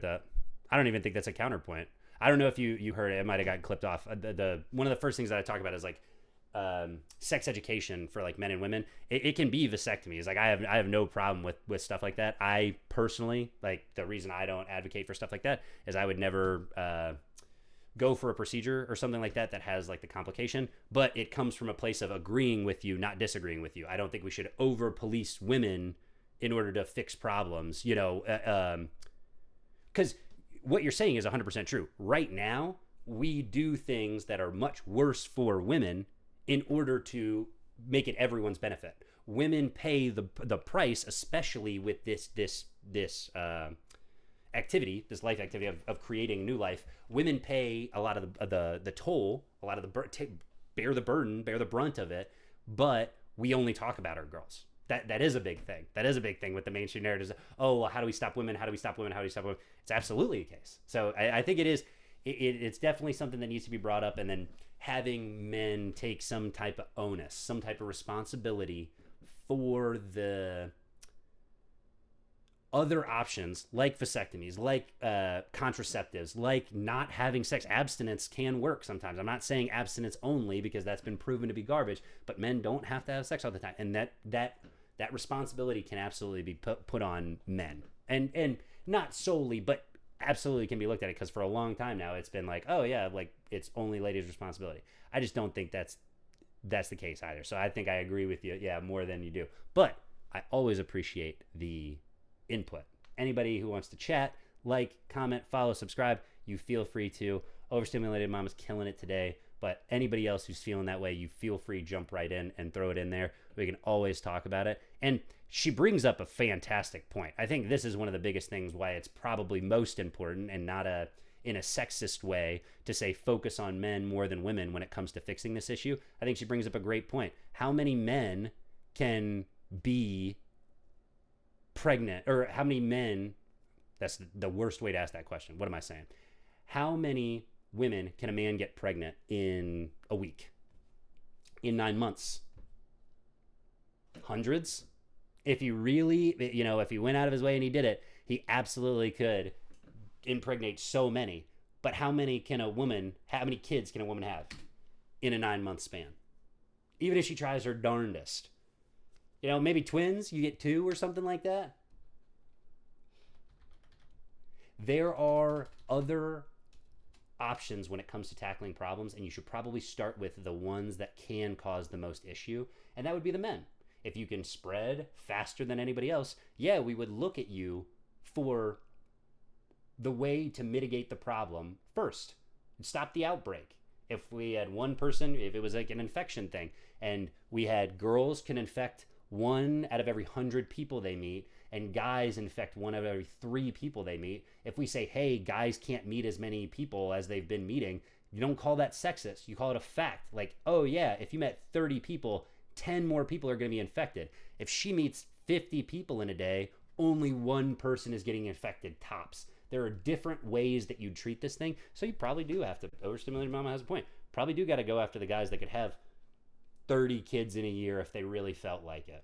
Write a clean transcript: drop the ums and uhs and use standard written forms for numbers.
with that. I don't even think that's a counterpoint. I don't know if you heard it. It might have gotten clipped off. The one of the first things that I talk about is like sex education for like men and women. It can be vasectomies. Like I have no problem with stuff like that. I personally, like, the reason I don't advocate for stuff like that is I would never go for a procedure or something like that that has like the complication, but it comes from a place of agreeing with you, not disagreeing with you. I don't think we should over police women in order to fix problems, because what you're saying is 100% true. Right now, we do things that are much worse for women in order to make it everyone's benefit. Women pay the price, especially with this activity, this life activity of creating new life. Women pay a lot of the toll, a lot of bear the burden, bear the brunt of it. But we only talk about our girls. That is a big thing. That is a big thing with the mainstream narratives. Oh, well, how do we stop women? How do we stop women? How do we stop women? It's absolutely a case. So I think it is. It's definitely something that needs to be brought up, and then having men take some type of onus, some type of responsibility for the other options like vasectomies, like contraceptives, like not having sex. Abstinence can work sometimes. I'm not saying abstinence only because that's been proven to be garbage, but men don't have to have sex all the time, and that responsibility can absolutely be put on men, and not solely, but absolutely can be looked at it, because for a long time now it's been like, oh yeah, like it's only ladies' responsibility. I just don't think that's the case either. So I think I agree with you, yeah, more than you do. But I always appreciate the input. Anybody who wants to chat, like, comment, follow, subscribe, you feel free to. Overstimulated Mom is killing it today, but anybody else who's feeling that way, you feel free, jump right in and throw it in there. We can always talk about it. And she brings up a fantastic point. I think this is one of the biggest things why it's probably most important, and not in a sexist way, to say focus on men more than women when it comes to fixing this issue. I think she brings up a great point. How many men can be pregnant, or how many men, that's the worst way to ask that question. What am I saying? How many women can a man get pregnant in a week? In 9 months? Hundreds? If he really, if he went out of his way and he did it, he absolutely could impregnate so many. But how many kids can a woman have in a 9 month span? Even if she tries her darndest. Maybe twins, you get 2 or something like that. There are other options when it comes to tackling problems, and you should probably start with the ones that can cause the most issue, and that would be the men. If you can spread faster than anybody else, yeah, we would look at you for the way to mitigate the problem first and stop the outbreak. If we had one person, if it was like an infection thing, and we had girls can infect 1 out of every 100 people they meet, and guys infect 1 out of every 3 people they meet. If we say, hey, guys can't meet as many people as they've been meeting, you don't call that sexist. You call it a fact. Like, oh yeah, if you met 30 people, 10 more people are going to be infected. If she meets 50 people in a day, only 1 person is getting infected tops. There are different ways that you treat this thing. So you probably do have to, Overstimulated Mama has a point, probably do got to go after the guys that could have 30 kids in a year if they really felt like it.